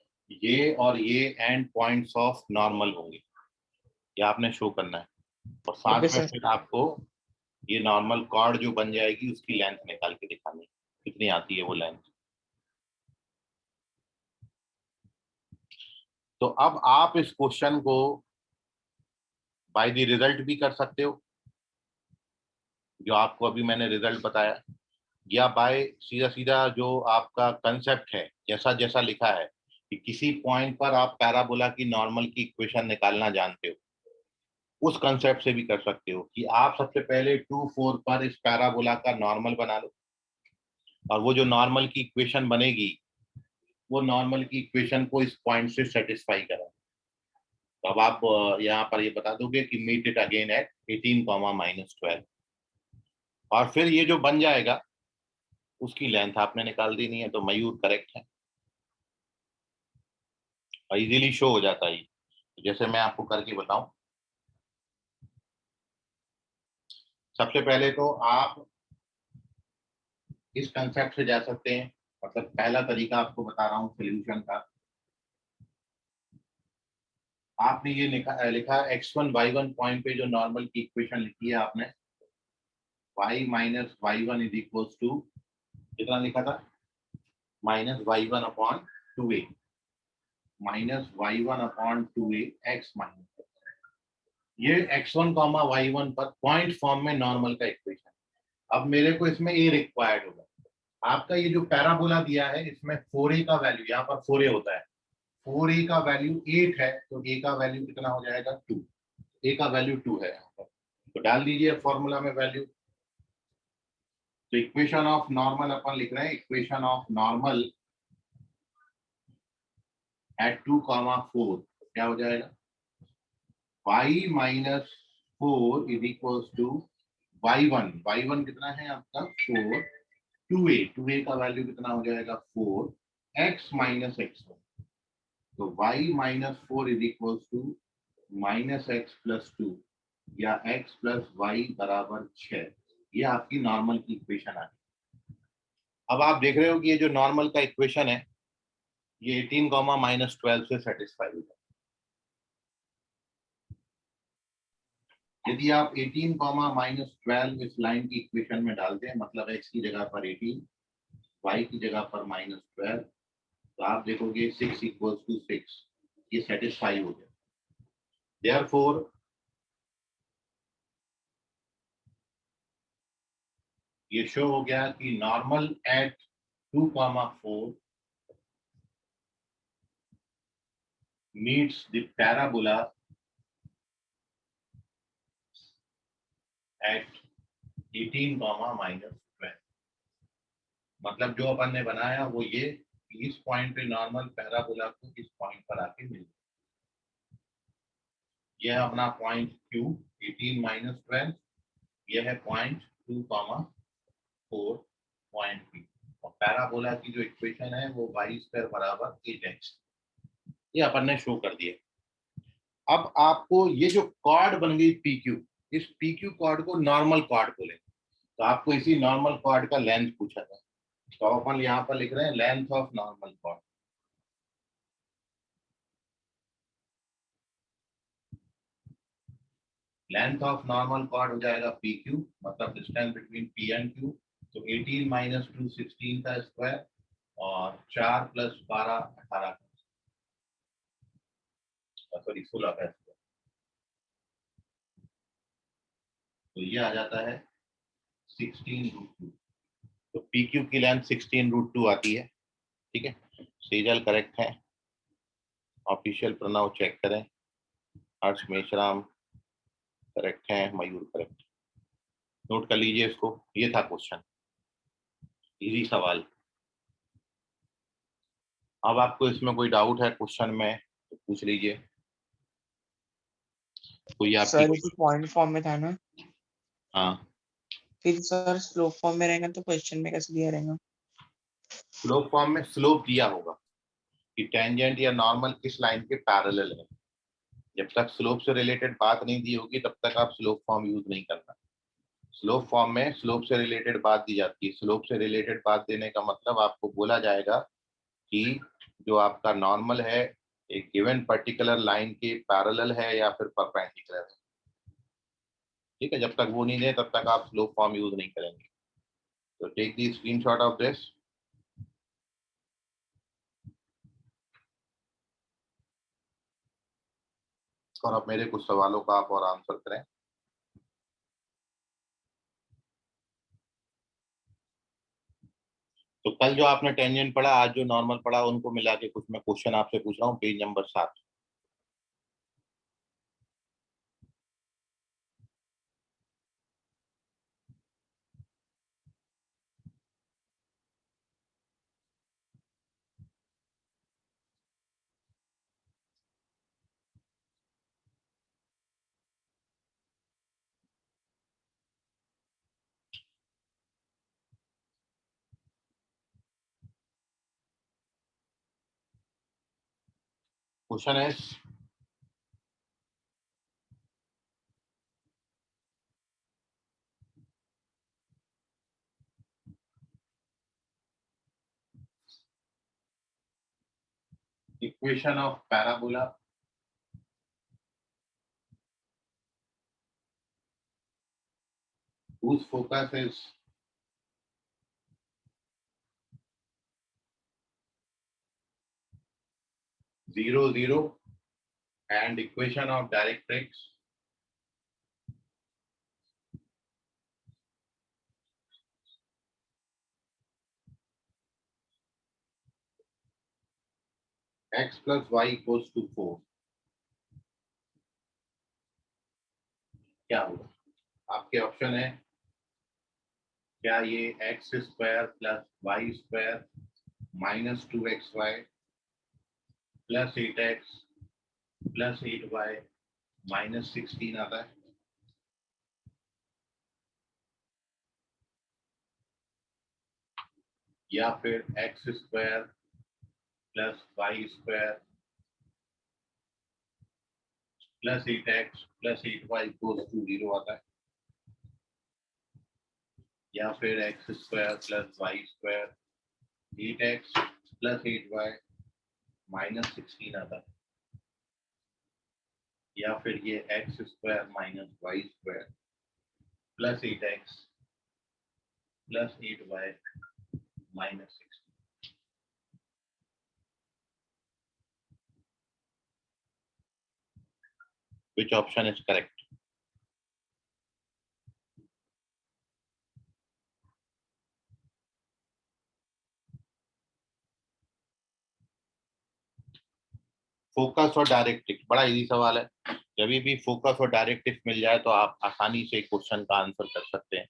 ये और ये एंड पॉइंट्स ऑफ नॉर्मल होंगे, ये आपने शो करना है। और साथ ओके में सर। फिर आपको ये नॉर्मल कॉर्ड जो बन जाएगी उसकी लेंथ निकाल के दिखानी है, कितनी आती है वो लेंथ। तो अब आप इस क्वेश्चन को बाय द रिजल्ट भी कर सकते हो, जो आपको अभी मैंने रिजल्ट बताया, या बाय सीधा सीधा जो आपका कंसेप्ट है जैसा जैसा लिखा है कि किसी पॉइंट पर आप पैराबोला की नॉर्मल की इक्वेशन निकालना जानते हो, उस कंसेप्ट से भी कर सकते हो कि आप सबसे पहले 2, 4 पर इस पैराबोला का नॉर्मल बना लो और वो जो नॉर्मल की इक्वेशन बनेगी वो नॉर्मल की इक्वेशन को इस पॉइंट से सेटिस्फाई करा। तो अब आप यहाँ पर ये बता दोगे कि meet it again at 18, minus 12 और फिर ये जो बन जाएगा उसकी लेंथ आपने निकाल देनी है। तो मयूर करेक्ट है और इजीली शो हो जाता है। जैसे मैं आपको करके बताऊं, सबसे पहले तो आप इस कंसेप्ट से जा सकते हैं। मतलब पहला तरीका आपको बता रहा हूँ सोल्यूशन का। आपने ये लिखा x1 y1 पॉइंट पे जो नॉर्मल की इक्वेशन लिखी है आपने, y minus y1 is equals to कितना लिखा था, minus y1 upon 2a, minus y1 upon 2a x minus. ये x1 y1 पर पॉइंट फॉर्म में नॉर्मल का इक्वेशन। अब मेरे को इसमें a रिक्वायर्ड होगा। आपका ये जो पैराबोला दिया है इसमें 4a का वैल्यू, यहाँ पर 4a होता है, 4a का वैल्यू 8 है तो a का वैल्यू कितना हो जाएगा 2। a का वैल्यू 2 है यहाँ पर, तो डाल दीजिए फॉर्मूला में वैल्यू। तो इक्वेशन ऑफ नॉर्मल अपन लिख रहे हैं, इक्वेशन ऑफ नॉर्मल एट 2, 4 क्या हो जाएगा, y minus 4 is equal to y1, y1 कितना है आपका 4, 2a का वैल्यू कितना हो जाएगा 4, x माइनस x1, तो y minus 4 is equal to minus x plus 2 या x प्लस y बराबर 6। ये आपकी नॉर्मल की इक्वेशन आ गई। अब आप देख रहे हो कि ये जो नॉर्मल का इक्वेशन है ये 18 माइनस 12 से सेटिस्फाई हो जाए। यदि आप 18 माइनस 12 इस लाइन की इक्वेशन में डालते हैं, मतलब x की जगह पर 18, y की जगह पर माइनस 12, तो आप देखोगे 6 इक्वल्स टू 6, ये सेटिस्फाई हो गया। देयरफॉर ये शो हो गया कि normal at 2, 4 meets the parabola at 18, minus 12। मतलब जो अपन ने बनाया वो ये, इस पॉइंट पे नॉर्मल पैराबोला को इस पॉइंट पर आके मिल, यह अपना पॉइंट Q 18 माइनस 12, यह है पॉइंट 2, 4 पॉइंट P, और पैराबोला की जो इक्वेशन है वो y स्क्वायर बराबर 8x, ये अपन ने शो कर दिया। अब आपको ये जो कॉर्ड बन गई PQ, इस PQ कॉर्ड को नॉर्मल कॉर्ड बोले, तो आपको इसी नॉर्मल कॉर्ड का लेंथ पूछा था, तो अपन यहाँ पर लिख रहे हैं length of normal cord. Length of normal cord हो जाएगा PQ, मतलब distance between P and Q, तो 18 माइनस 2 16 का स्क्वायर और 4 प्लस 12 18 सॉरी 16 का स्क्वायर, तो ये आ जाता है 16√2। तो PQ की लेंथ 16√2 आती है। ठीक है, सीजल करेक्ट है, ऑफिशियल प्रणव चेक करें, हर्ष मेश्राम करेक्ट है, मयूर करेक्ट। नोट कर लीजिए इसको, ये था क्वेश्चन, इजी सवाल। अब आपको इसमें कोई डाउट है क्वेश्चन में तो पूछ लीजिए, कोई सर आपकी। ये पॉइंट फॉर्म में था ना, हाँ, फिर सर स्लोप फॉर्म में रहेगा तो क्वेश्चन में कैसे दिया रहेगा? स्लोप फॉर्म में स्लोप दिया होगा कि टेंजेंट या नॉर्मल किस लाइन के पैरेलल है। जब तक स्लोप से रिलेटेड बात नहीं दी होगी तब तक आप स्लोप फॉर्म यूज नहीं करना। स्लोप फॉर्म में स्लोप से रिलेटेड बात दी जाती है। स्लोप से रिलेटेड बात देने का मतलब आपको बोला जाएगा कि जो आपका नॉर्मल है एक गिवन पर्टिकुलर लाइन के पैरेलल है या फिर परपेंडिकुलर है। ठीक है, जब तक वो नहीं दे तब तक आप स्लोप फॉर्म यूज नहीं करेंगे। तो take the screenshot of this. और अब मेरे कुछ सवालों का आप और आंसर करें। तो कल जो आपने टेंजेंट पढ़ा, आज जो नॉर्मल पढ़ा, उनको मिला के कुछ मैं क्वेश्चन आपसे पूछ रहा हूँ, पेज नंबर 7। क्वेश्चन है, equation of parabola whose focus is 0, 0 and equation of directrix x plus y equals to 4। क्या होगा? आपके ऑप्शन है, क्या ये x square plus y square minus 2xy plus 8x plus 8y minus 16 आता है। या फिर x square plus y square plus 8x plus 8y equals to 0 आता है। या फिर x square plus y square 8x plus 8y minus 16 आता है। या फिर ये x square minus y square plus 8x plus 8y minus 16। Which option is correct? Focus और डायरेक्ट्रिक्स बड़ा इजी सवाल है। जब भी फोकस और डायरेक्ट्रिक्स मिल जाए तो आप आसानी से क्वेश्चन का आंसर कर सकते हैं।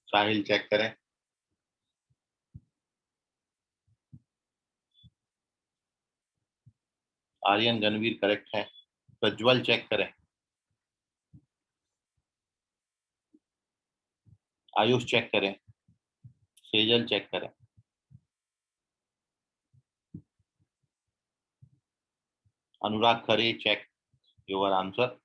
साहिल चेक करें। आर्यन गणवीर करेक्ट है। प्रज्वल चेक करें। आयुष चेक करें। सेजल चेक करें। Anurag Khare check your answer.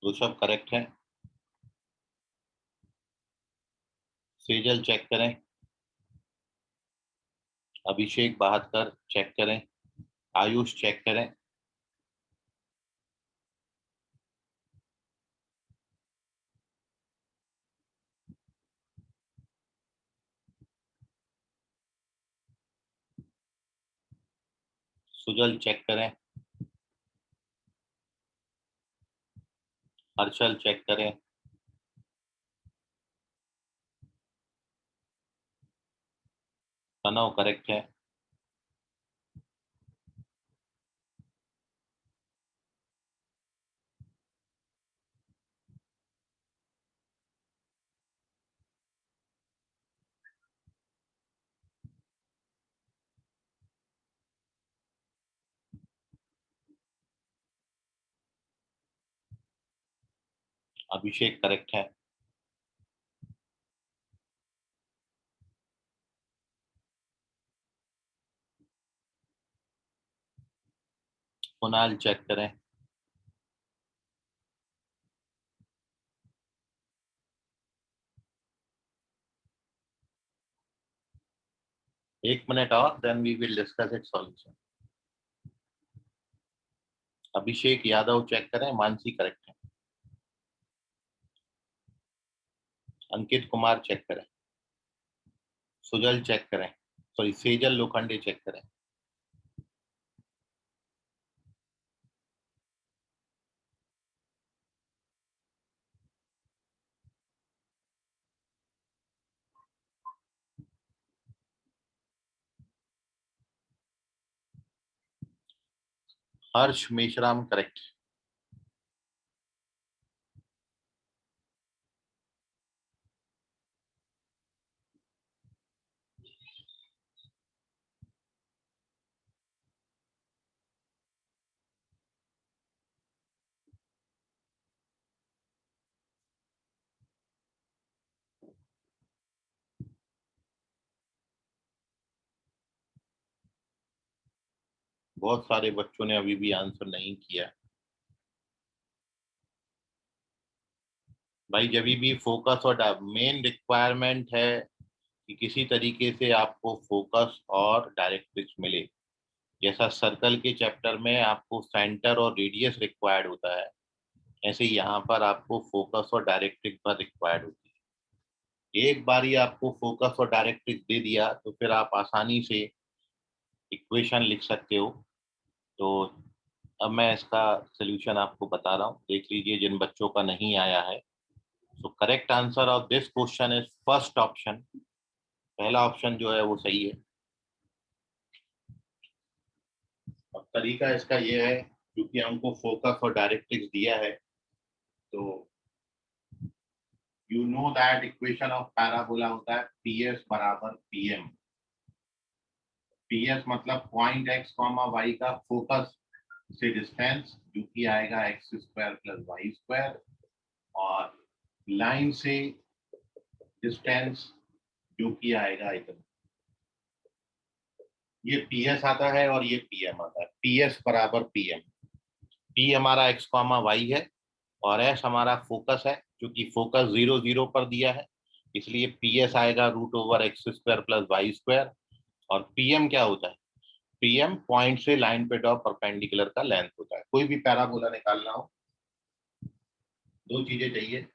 Rishabh correct है। सेजल चेक करें। अभिषेक बहादुर चेक करें। आयुष चेक करें। सुजल चेक करें। हर्षल चेक करें। प्रणव करेक्ट है। अभिषेक करेक्ट है। कुणाल चेक करें। एक मिनट और then we will discuss it solution. Abhishek Yadav check करें। मानसी करेक्ट है। अंकित कुमार चेक करें। सुजल चेक करें। सॉरी सेजल लोखंडे चेक करें। हर्ष मेश्राम करेक्ट। बहुत सारे बच्चों ने अभी भी आंसर नहीं किया। भाई जब भी फोकस और मेन रिक्वायरमेंट है कि किसी तरीके से आपको फोकस और डायरेक्ट्रिक्स मिले। जैसा सर्कल के चैप्टर में आपको सेंटर और रेडियस रिक्वायर्ड होता है, ऐसे ही यहाँ पर आपको फोकस और डायरेक्ट्रिक्स पर रिक्वायर्ड होती है। एक बार ही आपको फोकस और डायरेक्ट्रिक्स दे दिया तो फिर आप आसानी से इक्वेशन लिख सकते हो। तो अब मैं इसका सोल्यूशन आपको बता रहा हूँ, देख लीजिए जिन बच्चों का नहीं आया है। So correct answer of this question is first option, पहला ऑप्शन जो है वो सही है। अब तरीका इसका ये है, क्योंकि हमको फोकस और डायरेक्ट्रिक्स दिया है, तो you know that equation of parabola होता है पीएस बराबर पीएम। पीएस मतलब पॉइंट एक्स कॉमा वाई का फोकस से डिस्टेंस, जो कि आएगा x square plus y square, और लाइन से डिस्टेंस जो कि आएगा इतना। ये पीएस आता है और ये पीएम आता है। पीएस बराबर पीएम। पी हमारा एक्स कॉमा वाई है और एस हमारा फोकस है, क्योंकि फोकस 0 0 पर दिया है, इसलिए पीएस आएगा root over x square plus y square. और पीएम क्या होता है? पीएम पॉइंट से लाइन पे ड्रॉप परपेंडिकुलर का लेंथ होता है। कोई भी पैराबोला निकालना हो, दो चीजें चाहिए।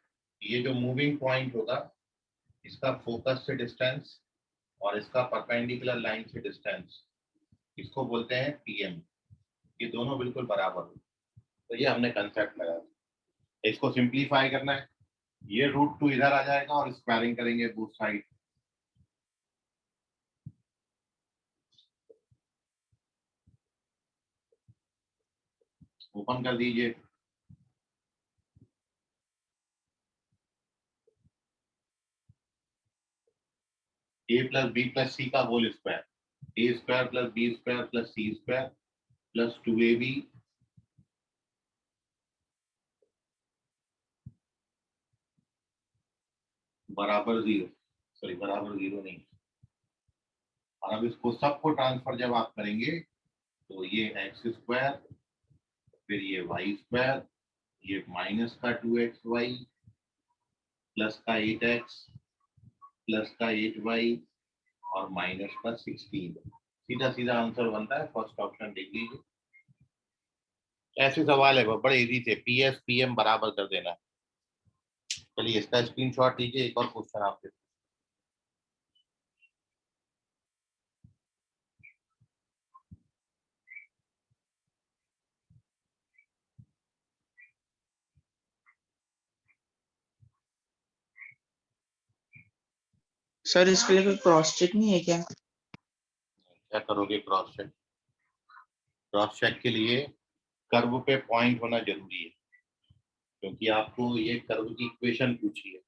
ये जो मूविंग पॉइंट होगा, इसका फोकस से डिस्टेंस और इसका परपेंडिकुलर लाइन से डिस्टेंस, इसको बोलते हैं पीएम। ये दोनों बिल्कुल बराबर हो, तो ये हमने कंसेप्ट लगाया। इसको सिंप्लीफाई करना है, ये रूट 2 इधर आ जाएगा और स्क्वायरिंग करेंगे बोथ साइड। ओपन कर दीजिए। A plus B plus C का whole square, A square plus B square plus C square plus 2ab बराबर 0। सॉरी, बराबर 0 नहीं। और अब इसको सबको ट्रांसफर जब आप करेंगे, तो ये एक्स स्क्वायर, फिर ये वाई स्क्वायर, ये माइनस का 2xy प्लस का 8x प्लस का 8y और माइनस का 16। सीधा सीधा आंसर बनता है, फर्स्ट ऑप्शन देख लीजिए। ऐसे सवाल है वो बड़े इजी थे, पीएस पीएम बराबर कर देना है। चलिए इसका स्क्रीनशॉट लीजिए, एक और क्वेश्चन आपके। सर इसके लिए कोई क्रॉस चेक नहीं है क्या? क्या करोगे क्रॉस चेक? क्रॉस चेक के लिए कर्व पे पॉइंट होना जरूरी है, क्योंकि आपको ये कर्व की इक्वेशन पूछी है।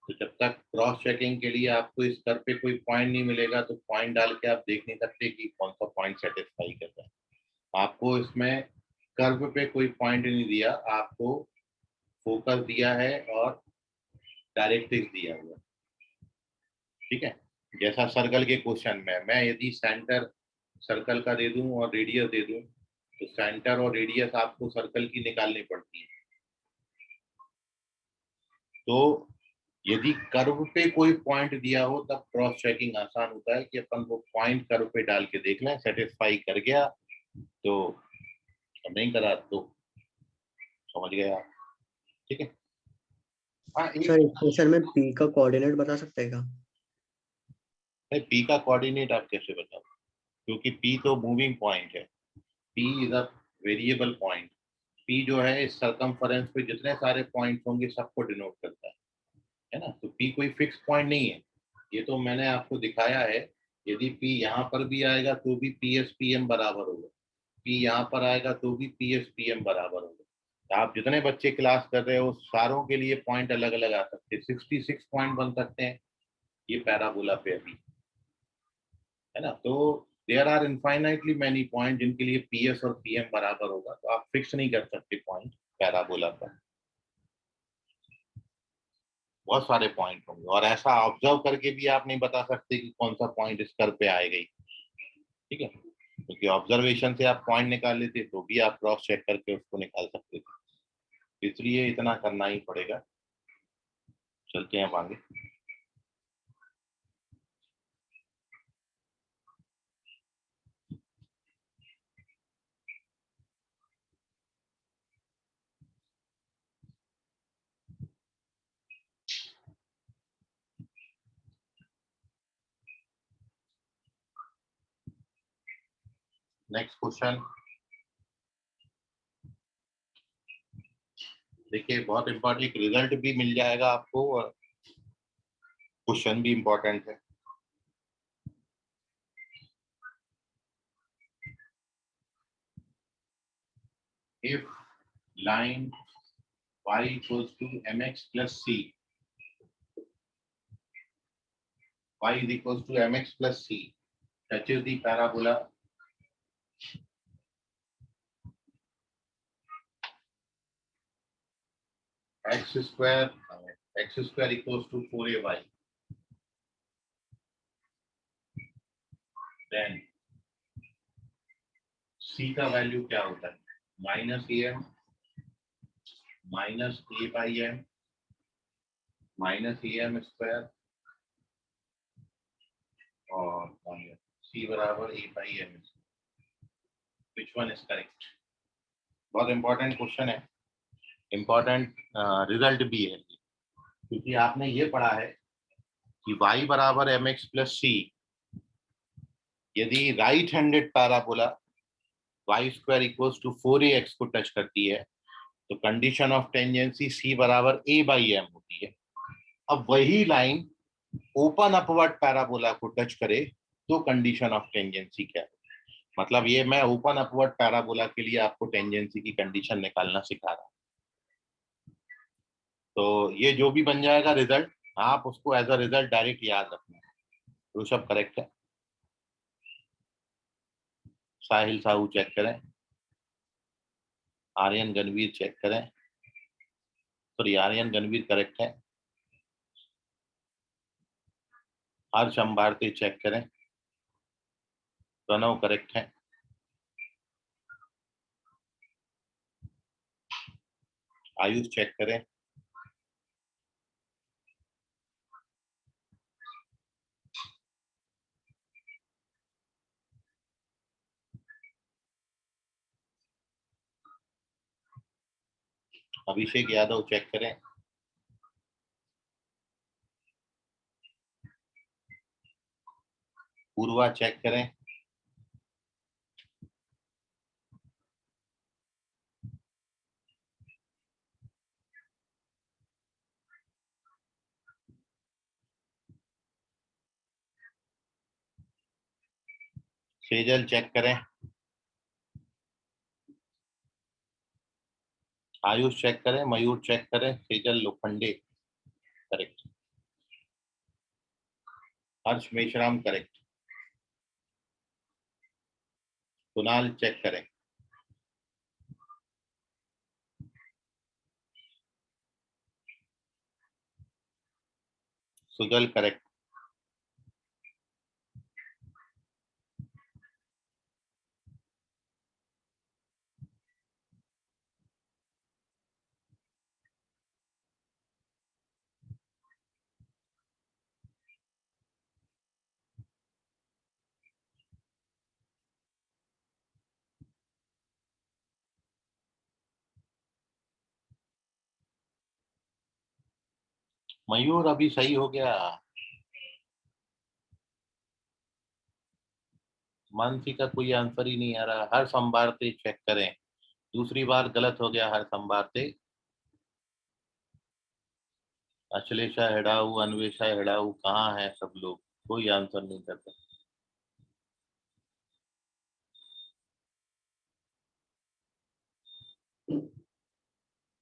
तो जब तक क्रॉस चेकिंग के लिए आपको इस कर्व पे कोई पॉइंट नहीं मिलेगा, तो पॉइंट डाल के आप देख नहीं सकते कि कौन सा पॉइंट सेटिस्फाई करता है। आपको इसमें कर्व पे कोई पॉइंट नहीं दिया, आपको फोकस दिया है और डायरेक्ट्रिक्स दिया हुआ है। ठीक है, जैसा सर्कल के क्वेश्चन में मैं यदि सेंटर सर्कल का दे दूं और रेडियस दे दूं, तो सेंटर और रेडियस आपको सर्कल की निकालनी पड़ती है। तो यदि कर्व पे कोई पॉइंट दिया हो, तब क्रॉस चेकिंग आसान होता है कि अपन वो पॉइंट कर्व पे डाल के देख लें, सेटिस्फाई कर गया तो, नहीं करा तो समझ गए आप। ठीक है। हाँ, सर इस क्वेश्चन में पी का कोऑर्डिनेट बता सकते हैं क्या? पी का कोऑर्डिनेट आप कैसे बताओ, क्योंकि पी तो मूविंग पॉइंट है। P is a variable point. P जो है इस सरकमफरेंस पे जितने सारे पॉइंट्स होंगे सबको डिनोट करता है ना। तो पी कोई फिक्स पॉइंट नहीं है, ये तो मैंने आपको दिखाया है। यदि पी यहाँ पर भी आएगा तो भी पी एस पी एम बराबर होगा, पी यहाँ पर आएगा तो भी पी एस पी एम बराबर होगा। तो आप जितने बच्चे क्लास कर रहे हो सारों के लिए पॉइंट अलग अलग आ सकते हैं, 66 पॉइंट बन सकते हैं ये पैराबोला पे अभी, है ना। तो there are infinitely many point जिनके लिए पी एस और पी एम बराबर होगा, तो आप फिक्स नहीं कर सकते पॉइंट पैराबोला पर। बहुत सारे पॉइंट होंगे और ऐसा ऑब्जर्व करके भी आप नहीं बता सकते कि कौन सा पॉइंट इस कर्व पे आएगा ही। ठीक है, क्योंकि ऑब्जर्वेशन से आप पॉइंट निकाल लेते तो भी आप क्रॉस चेक करके उसको निकाल सकते थे, इसलिए इतना करना ही पड़ेगा। चलते हैं आगे। नेक्स्ट क्वेश्चन देखिए, बहुत इंपॉर्टेंट, रिजल्ट भी मिल जाएगा आपको और क्वेश्चन भी इंपॉर्टेंट है। if line y equals to mx plus c, y is equals to mx plus c touches the parabola x square equals to 4ay, then c का value क्या होता है? -am minus a by m minus am square और c बराबर a by m। Which one is correct? बहुत important question है, important result भी है, क्योंकि आपने ये पढ़ा है कि y बराबर mx प्लस सी, यदि right handed parabola y square equals to 4ax को टच करती है तो कंडीशन ऑफ टेंजेंसी c बराबर a बाई m होती है। अब वही लाइन ओपन अपवर्ड पैराबोला को टच करे तो कंडीशन ऑफ टेंजेंसी क्या है? मतलब ये मैं ओपन अपवर्ड पैराबोला के लिए आपको टेंजेंसी की कंडीशन निकालना सिखा रहा हूं। तो ये जो भी बन जाएगा रिजल्ट, आप उसको एज अ रिजल्ट डायरेक्ट याद रखना। ऋषभ करेक्ट है, साहिल साहू चेक करें, आर्यन गणवीर चेक करें, सॉरी आर्यन गणवीर करेक्ट है, हर्ष अंबारते चेक करें, प्रणव करेक्ट है, आयुष चेक करें, अभिषेक यादव चेक करें, पूर्वा चेक करें, सेजल चेक करें, आयुष चेक करें, मयूर चेक करें, सेजल लोखंडे करेक्ट, हर्ष मेश्राम करेक्ट, कुणाल चेक करें, सुजल करेक्ट, मयूर अभी सही हो गया, मानसी का कोई आंसर ही नहीं आ रहा। हर संभारते चेक करें, दूसरी बार गलत हो गया हर संभारते। अश्लेषा हेड़ाऊ, अन्वेषा हेड़ाऊ कहाँ है सब लोग? कोई आंसर नहीं करता।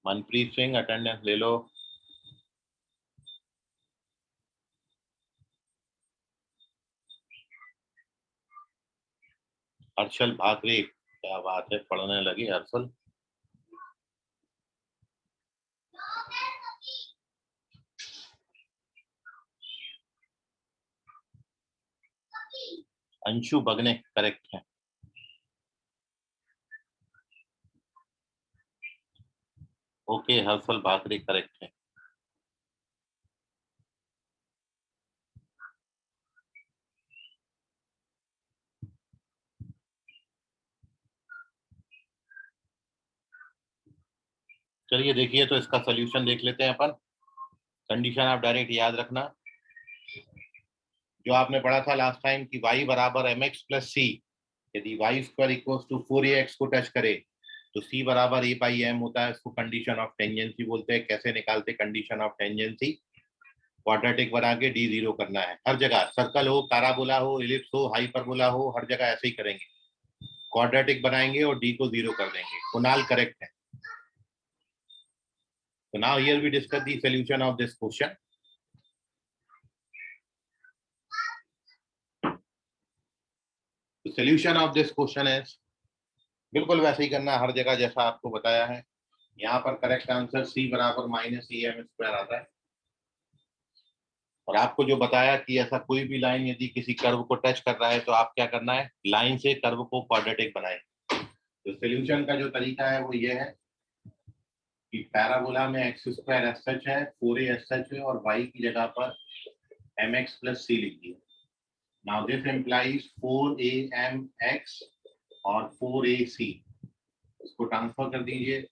मनप्रीत सिंह अटेंडेंस ले लो। हर्षल भाकरे, क्या बात है, पढ़ने लगे हर्षल। अंशु बगने करेक्ट है। ओके, हर्षल भाकरे करेक्ट है। चलिए देखिए, तो इसका सोल्यूशन देख लेते हैं अपन। कंडीशन आप डायरेक्ट याद रखना जो आपने पढ़ा था लास्ट टाइम कि y बराबर mx प्लस सी, यदि y square equals to 4ax को टच करे तो c बराबर a बाई m होता है। इसको कंडीशन ऑफ टेंजेंसी बोलते हैं। कैसे निकालते कंडीशन ऑफ टेंजेंसी? क्वाड्रेटिक बना के d जीरो करना है। हर जगह सर्कल हो, पैराबोला हो, इलिप्स हो, हाइपरबोला हो, हर जगह ऐसे ही करेंगे। क्वाड्रेटिक बनाएंगे और डी को 0 कर देंगे। कुणाल करेक्ट है। So now here we discuss the solution of this question. The solution of this question is बिल्कुल वैसे ही करना है हर जगह जैसा आपको बताया है। यहाँ पर करेक्ट आंसर c बराबर -em² आता है। और आपको जो बताया कि ऐसा कोई भी लाइन यदि किसी कर्व को टच कर रहा है तो आप क्या करना है, लाइन से कर्व को क्वाड्रेटिक बनाएं। तो सॉल्यूशन का जो तरीका है वो ये है कि पैराबोला में x² एस सच है, 4a एस सच है और y की जगह पर mx + c लिख दिया। नाउ दिस इम्प्लाइज 4amx और 4ac, इसको ट्रांसफर कर दीजिए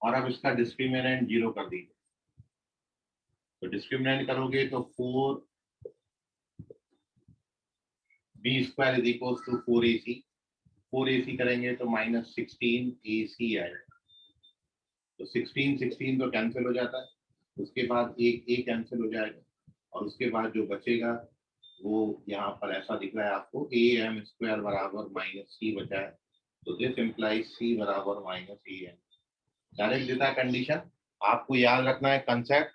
और अब इसका डिस्क्रिमिनेंट 0 कर दीजिए। तो डिस्क्रिमिनेंट करोगे तो 4b² = 4ac, 4ac करेंगे तो -16ac आएगा। तो 16 तो कैंसिल हो जाता है, उसके बाद एक a कैंसिल हो जाएगा और उसके बाद जो बचेगा वो यहाँ पर ऐसा दिख रहा है आपको, am² बराबर -c बचा है। तो दिस इम्प्लाइज c बराबर -am। डायरेक्ट देता कंडीशन। आपको याद रखना है कंसेप्ट,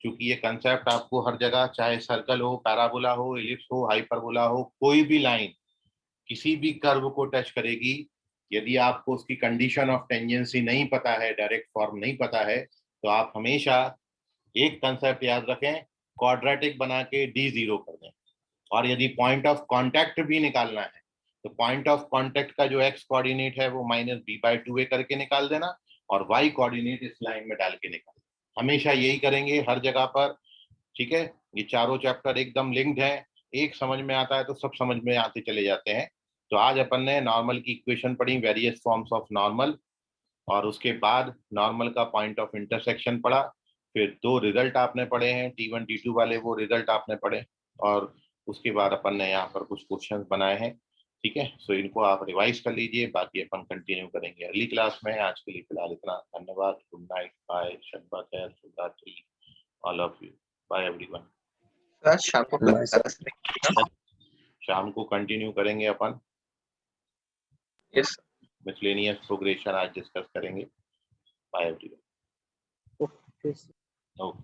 क्योंकि ये कंसेप्ट आपको हर जगह, चाहे सर्कल हो, पैराबोला हो, एलिप्स हो, हाइपरबोला हो, कोई भी लाइन किसी भी कर्व को टच करेगी, यदि आपको उसकी कंडीशन ऑफ टेंजेंसी नहीं पता है, डायरेक्ट फॉर्म नहीं पता है, तो आप हमेशा एक कंसेप्ट याद रखें, क्वाड्रेटिक बना के डी 0 कर दें। और यदि पॉइंट ऑफ कांटेक्ट भी निकालना है तो पॉइंट ऑफ कांटेक्ट का जो x कोऑर्डिनेट है वो -b/2a करके निकाल देना और y कोऑर्डिनेट इस लाइन में डाल के निकाल। हमेशा यही करेंगे हर जगह पर, ठीक है। ये चारों चैप्टर एकदम लिंक्ड है, एक समझ में आता है तो सब समझ में आते चले जाते हैं। तो आज अपन ने नॉर्मल की इक्वेशन पढ़ी, वेरियस फॉर्म्स ऑफ नॉर्मल, और उसके बाद नॉर्मल का पॉइंट ऑफ इंटरसेक्शन पढ़ा। फिर 2 रिजल्ट आपने पढ़े हैं, T1 T2 वाले, वो रिजल्ट आपने पढ़े। और उसके बाद अपन ने यहाँ पर कुछ क्वेश्चंस बनाए हैं, ठीक है। सो इनको आप रिवाइज कर लीजिए, बाकी अपन कंटिन्यू करेंगे अगली क्लास में। आज के लिए फिलहाल इतना, धन्यवाद, गुड नाइट, बाय, शब्बा खैर, शुभरात्रि, all of you, bye everyone. Sir शाम को क्लास रहेगी। शाम को कंटिन्यू करेंगे अपन, यस मिसलेनियस प्रोग्रेशन आज डिस्कस करेंगे। Bye everyone. ओके। ओके।